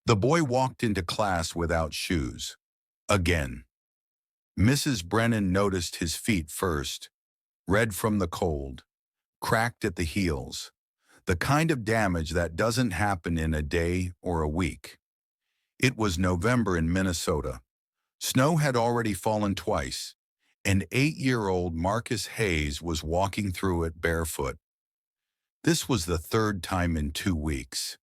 The boy walked into class without shoes. Again. Mrs. Brennan noticed his feet first, red from the cold, cracked at the heels, the kind of damage that doesn't happen in a day or a week. It was November in Minnesota. Snow had already fallen twice, and 8-year-old Marcus Hayes was walking through it barefoot. This was the third time in 2 weeks.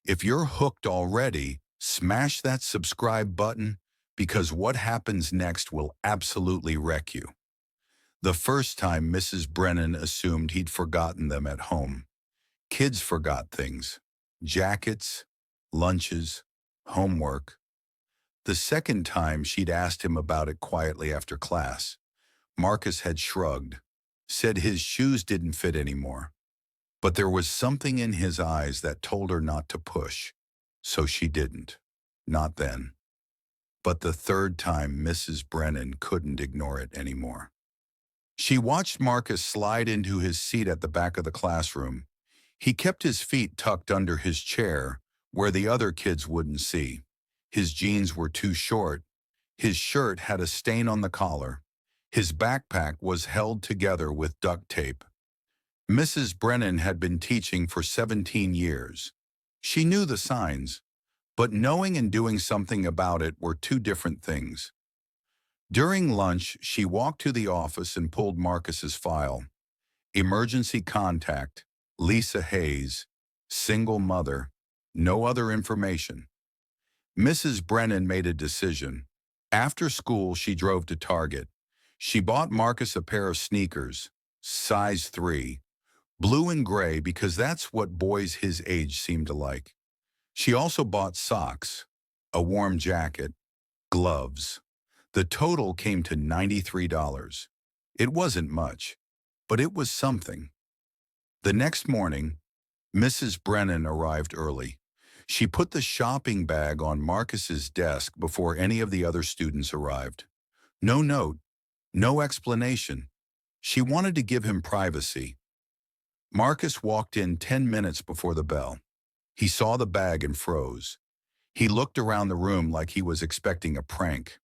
If you're hooked already, smash that subscribe button because what happens next will absolutely wreck you. The first time Mrs. Brennan assumed he'd forgotten them at home. Kids forgot things. Jackets, lunches, homework. The second time she'd asked him about it quietly after class. Marcus had shrugged, said his shoes didn't fit anymore. But there was something in his eyes that told her not to push, so she didn't. Not then. But the third time Mrs. Brennan couldn't ignore it anymore. She watched Marcus slide into his seat at the back of the classroom. He kept his feet tucked under his chair, where the other kids wouldn't see. His jeans were too short. His shirt had a stain on the collar. His backpack was held together with duct tape. Mrs. Brennan had been teaching for 17 years. She knew the signs, but knowing and doing something about it were two different things. During lunch, she walked to the office and pulled Marcus's file. Emergency contact, Lisa Hayes, single mother, no other information. Mrs. Brennan made a decision. After school, she drove to Target. She bought Marcus a pair of sneakers, size 3, blue and gray because that's what boys his age seemed to like. She also bought socks, a warm jacket, gloves. The total came to $93. It wasn't much, but it was something. The next morning, Mrs. Brennan arrived early. She put the shopping bag on Marcus's desk before any of the other students arrived. No note, no explanation. She wanted to give him privacy. Marcus walked in 10 minutes before the bell. He saw the bag and froze. He looked around the room like he was expecting a prank.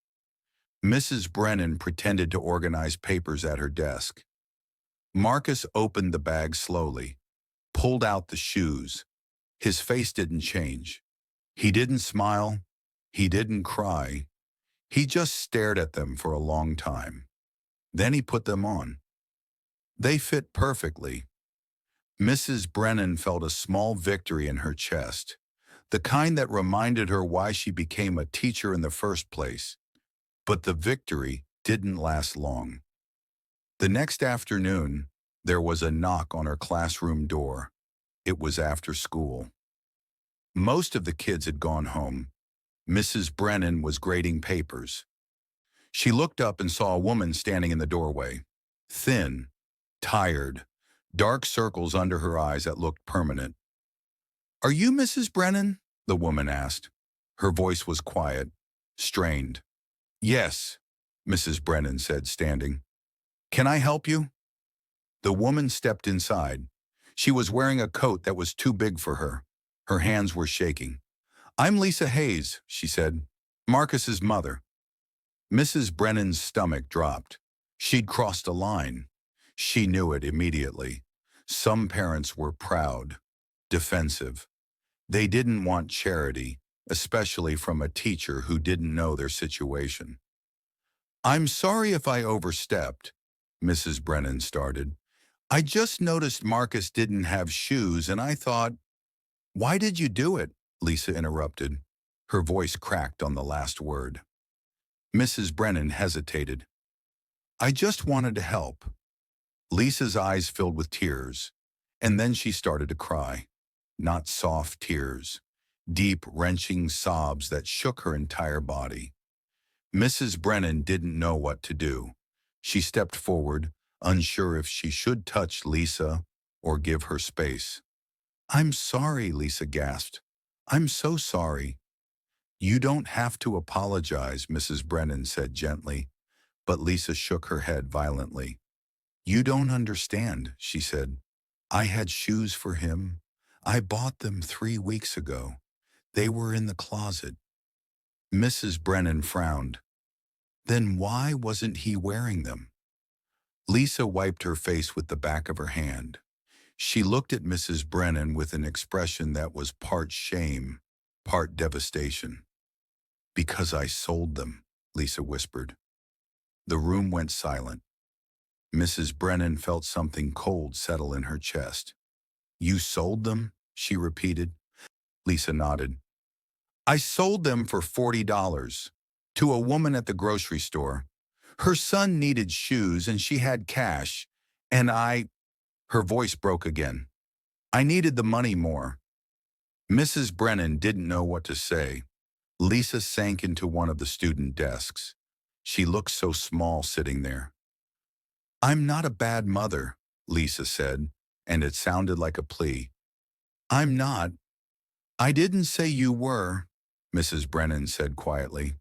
Mrs. Brennan pretended to organize papers at her desk. Marcus opened the bag slowly, pulled out the shoes. His face didn't change. He didn't smile. He didn't cry. He just stared at them for a long time. Then he put them on. They fit perfectly. Mrs. Brennan felt a small victory in her chest, the kind that reminded her why she became a teacher in the first place. But the victory didn't last long. The next afternoon, there was a knock on her classroom door. It was after school. Most of the kids had gone home. Mrs. Brennan was grading papers. She looked up and saw a woman standing in the doorway. Thin, tired, dark circles under her eyes that looked permanent. "Are you Mrs. Brennan?" the woman asked. Her voice was quiet, strained. "Yes," Mrs. Brennan said, standing. "Can I help you?" The woman stepped inside. She was wearing a coat that was too big for her. Her hands were shaking. "I'm Lisa Hayes," she said, "Marcus's mother." Mrs. Brennan's stomach dropped. She'd crossed a line. She knew it immediately. Some parents were proud, defensive. They didn't want charity, especially from a teacher who didn't know their situation. "I'm sorry if I overstepped," Mrs. Brennan started. "I just noticed Marcus didn't have shoes and I thought—" "Why did you do it?" Lisa interrupted. Her voice cracked on the last word. Mrs. Brennan hesitated. "I just wanted to help." Lisa's eyes filled with tears, and then she started to cry. Not soft tears, deep, wrenching sobs that shook her entire body. Mrs. Brennan didn't know what to do. She stepped forward, unsure if she should touch Lisa or give her space. "I'm sorry," Lisa gasped. "I'm so sorry." "You don't have to apologize," Mrs. Brennan said gently, but Lisa shook her head violently. "You don't understand," she said. "I had shoes for him. I bought them 3 weeks ago. They were in the closet. Mrs. Brennan frowned. Then why wasn't he wearing them? Lisa wiped her face with the back of her hand. She looked at Mrs. Brennan with an expression that was part shame, part devastation. Because I sold them, Lisa whispered. The room went silent. Mrs. Brennan felt something cold settle in her chest. You sold them? She repeated. Lisa nodded. I sold them for $40 to a woman at the grocery store. Her son needed shoes and she had cash, and her voice broke again. I needed the money more. Mrs. Brennan didn't know what to say. Lisa sank into one of the student desks. She looked so small sitting there. I'm not a bad mother, Lisa said, and it sounded like a plea. I'm not. I didn't say you were, Mrs. Brennan said quietly.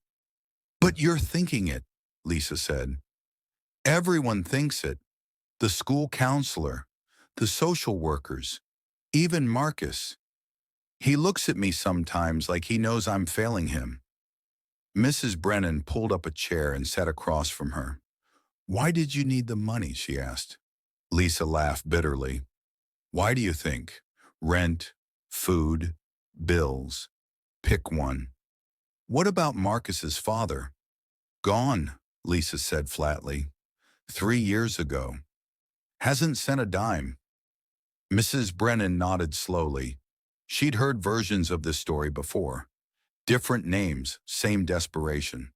But you're thinking it, Lisa said. Everyone thinks it. The school counselor, the social workers, even Marcus. He looks at me sometimes like he knows I'm failing him. Mrs. Brennan pulled up a chair and sat across from her. Why did you need the money? She asked. Lisa laughed bitterly. Why do you think? Rent, food, bills. Pick one. What about Marcus's father? Gone, Lisa said flatly. 3 years ago. Hasn't sent a dime. Mrs. Brennan nodded slowly. She'd heard versions of this story before. Different names, same desperation.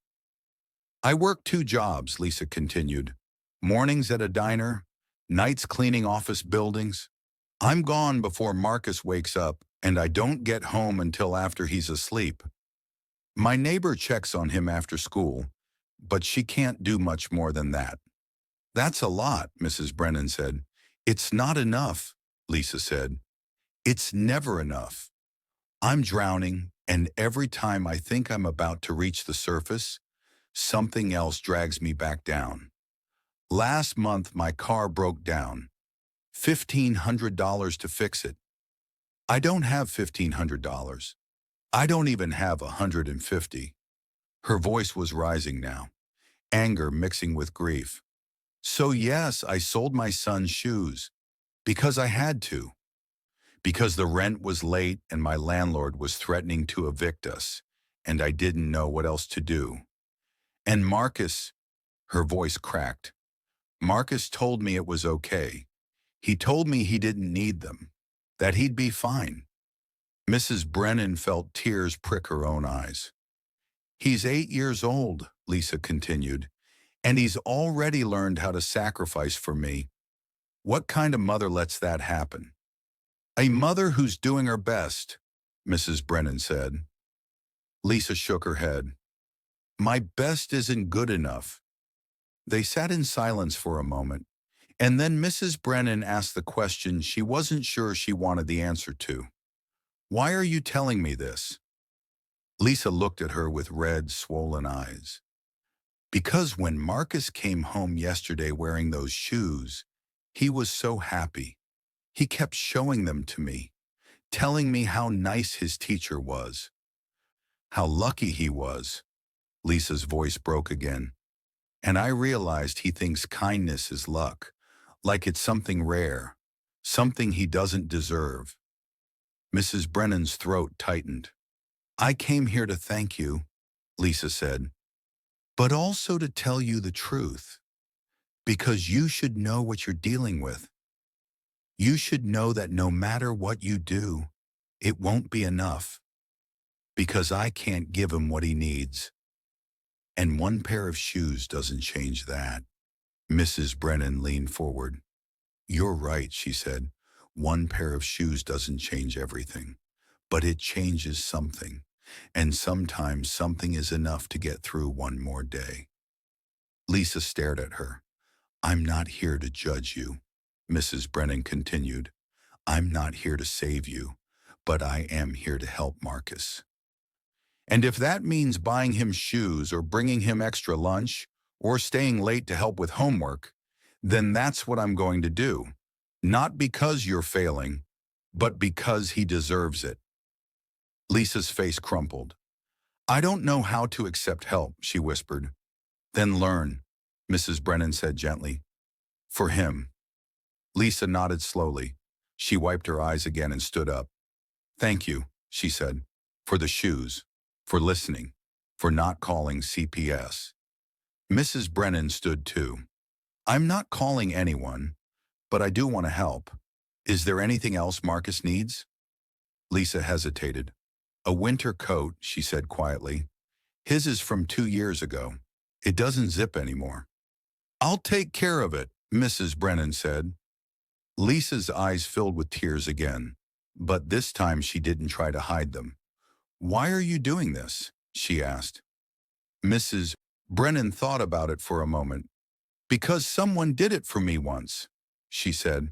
I work 2 jobs, Lisa continued. Mornings at a diner, nights cleaning office buildings. I'm gone before Marcus wakes up, and I don't get home until after he's asleep. My neighbor checks on him after school, but she can't do much more than that. That's a lot, Mrs. Brennan said. It's not enough, Lisa said. It's never enough. I'm drowning, and every time I think I'm about to reach the surface, something else drags me back down. Last month, my car broke down. $1,500 to fix it. I don't have $1,500. I don't even have 150. Her voice was rising now, anger mixing with grief. So yes, I sold my son's shoes. Because I had to. Because the rent was late and my landlord was threatening to evict us, and I didn't know what else to do. And Marcus, her voice cracked. Marcus told me it was okay. He told me he didn't need them, that he'd be fine. Mrs. Brennan felt tears prick her own eyes. He's 8 years old, Lisa continued, and he's already learned how to sacrifice for me. What kind of mother lets that happen? A mother who's doing her best, Mrs. Brennan said. Lisa shook her head. My best isn't good enough. They sat in silence for a moment, and then Mrs. Brennan asked the question she wasn't sure she wanted the answer to. Why are you telling me this? Lisa looked at her with red, swollen eyes. Because when Marcus came home yesterday wearing those shoes, he was so happy. He kept showing them to me, telling me how nice his teacher was, how lucky he was. Lisa's voice broke again. And I realized he thinks kindness is luck, like it's something rare, something he doesn't deserve. Mrs. Brennan's throat tightened. I came here to thank you, Lisa said, but also to tell you the truth, because you should know what you're dealing with. You should know that no matter what you do, it won't be enough, because I can't give him what he needs. And one pair of shoes doesn't change that. Mrs. Brennan leaned forward. You're right, she said. One pair of shoes doesn't change everything, but it changes something. And sometimes something is enough to get through one more day. Lisa stared at her. I'm not here to judge you, Mrs. Brennan continued. I'm not here to save you, but I am here to help Marcus. And if that means buying him shoes or bringing him extra lunch or staying late to help with homework, then that's what I'm going to do. Not because you're failing, but because he deserves it. Lisa's face crumpled. I don't know how to accept help, she whispered. Then learn, Mrs. Brennan said gently. For him. Lisa nodded slowly. She wiped her eyes again and stood up. Thank you, she said, for the shoes, for listening, for not calling CPS. Mrs. Brennan stood too. I'm not calling anyone, but I do want to help. Is there anything else Marcus needs? Lisa hesitated. A winter coat, she said quietly. His is from 2 years ago. It doesn't zip anymore. I'll take care of it, Mrs. Brennan said. Lisa's eyes filled with tears again, but this time she didn't try to hide them. Why are you doing this? She asked. Mrs. Brennan thought about it for a moment. Because someone did it for me once, she said.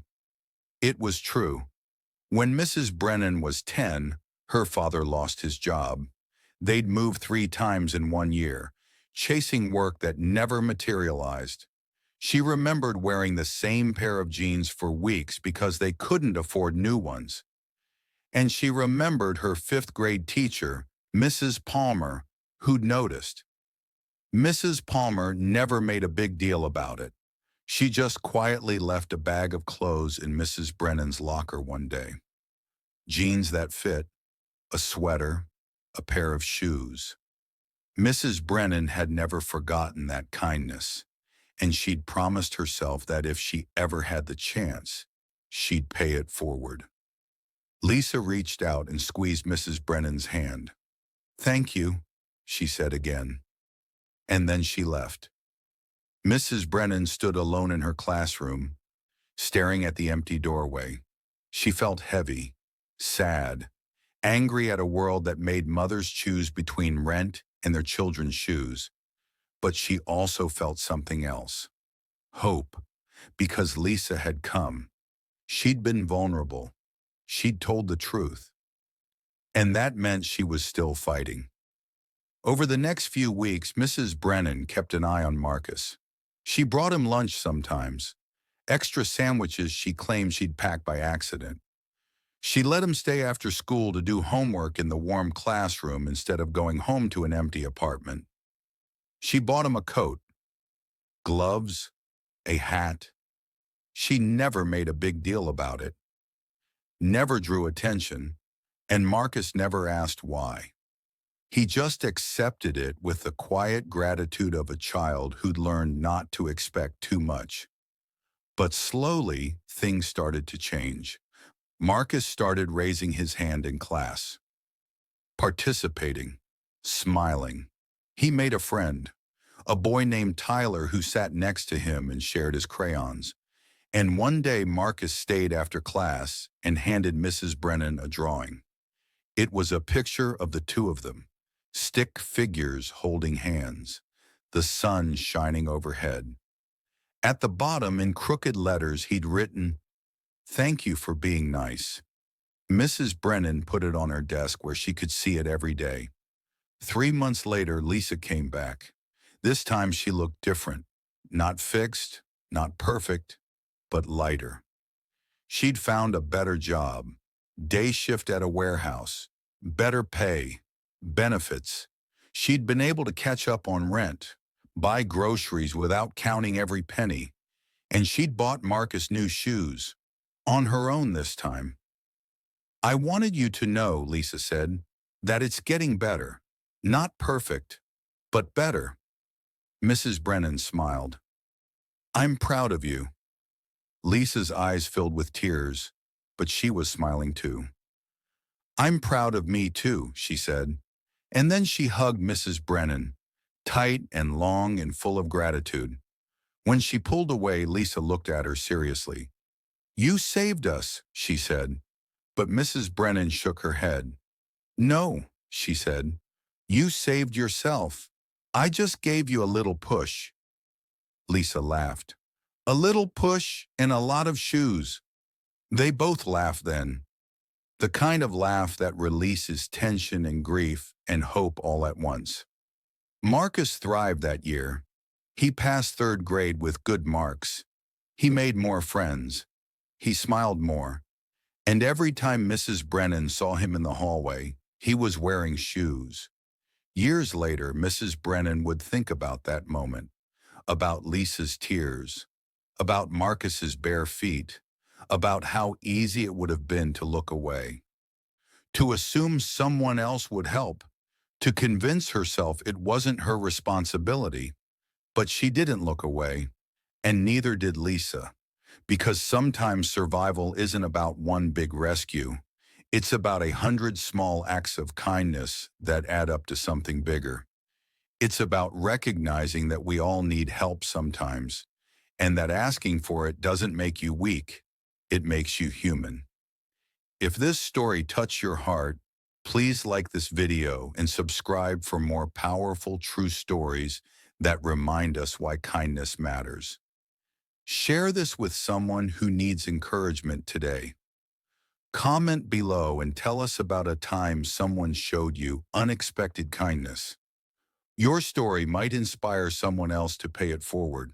It was true. When Mrs. Brennan was 10, her father lost his job. They'd moved 3 times in 1 year, chasing work that never materialized. She remembered wearing the same pair of jeans for weeks because they couldn't afford new ones. And she remembered her 5th-grade teacher, Mrs. Palmer, who'd noticed. Mrs. Palmer never made a big deal about it. She just quietly left a bag of clothes in Mrs. Brennan's locker one day. Jeans that fit, a sweater, a pair of shoes. Mrs. Brennan had never forgotten that kindness, and she'd promised herself that if she ever had the chance, she'd pay it forward. Lisa reached out and squeezed Mrs. Brennan's hand. Thank you, she said again. And then she left. Mrs. Brennan stood alone in her classroom, staring at the empty doorway. She felt heavy, sad, angry at a world that made mothers choose between rent and their children's shoes. But she also felt something else. Hope, because Lisa had come. She'd been vulnerable. She'd told the truth. And that meant she was still fighting. Over the next few weeks, Mrs. Brennan kept an eye on Marcus. She brought him lunch sometimes, extra sandwiches she claimed she'd packed by accident. She let him stay after school to do homework in the warm classroom instead of going home to an empty apartment. She bought him a coat, gloves, a hat. She never made a big deal about it, never drew attention, and Marcus never asked why. He just accepted it with the quiet gratitude of a child who'd learned not to expect too much. But slowly, things started to change. Marcus started raising his hand in class, participating, smiling. He made a friend, a boy named Tyler who sat next to him and shared his crayons. And one day Marcus stayed after class and handed Mrs. Brennan a drawing. It was a picture of the two of them, stick figures holding hands, the sun shining overhead. At the bottom, in crooked letters, he'd written, "Thank you for being nice." Mrs. Brennan put it on her desk where she could see it every day. 3 months later, Lisa came back. This time she looked different, not fixed, not perfect, but lighter. She'd found a better job, day shift at a warehouse, better pay, benefits. She'd been able to catch up on rent, buy groceries without counting every penny, and she'd bought Marcus new shoes, on her own this time. I wanted you to know, Lisa said, that it's getting better. Not perfect, but better. Mrs. Brennan smiled. I'm proud of you. Lisa's eyes filled with tears, but she was smiling too. I'm proud of me too, she said. And then she hugged Mrs. Brennan, tight and long and full of gratitude. When she pulled away, Lisa looked at her seriously. You saved us, she said. But Mrs. Brennan shook her head. No, she said. You saved yourself. I just gave you a little push. Lisa laughed. A little push and a lot of shoes. They both laughed then. The kind of laugh that releases tension and grief and hope all at once. Marcus thrived that year. He passed 3rd grade with good marks. He made more friends. He smiled more. And every time Mrs. Brennan saw him in the hallway, He was wearing shoes. Years later, Mrs. Brennan would think about that moment, about Lisa's tears, about Marcus's bare feet, about how easy it would have been to look away, to assume someone else would help, to convince herself it wasn't her responsibility. But she didn't look away, and neither did Lisa, because sometimes survival isn't about one big rescue. It's about 100 small acts of kindness that add up to something bigger. It's about recognizing that we all need help sometimes, and that asking for it doesn't make you weak, it makes you human. If this story touched your heart, please like this video and subscribe for more powerful true stories that remind us why kindness matters. Share this with someone who needs encouragement today. Comment below and tell us about a time someone showed you unexpected kindness. Your story might inspire someone else to pay it forward.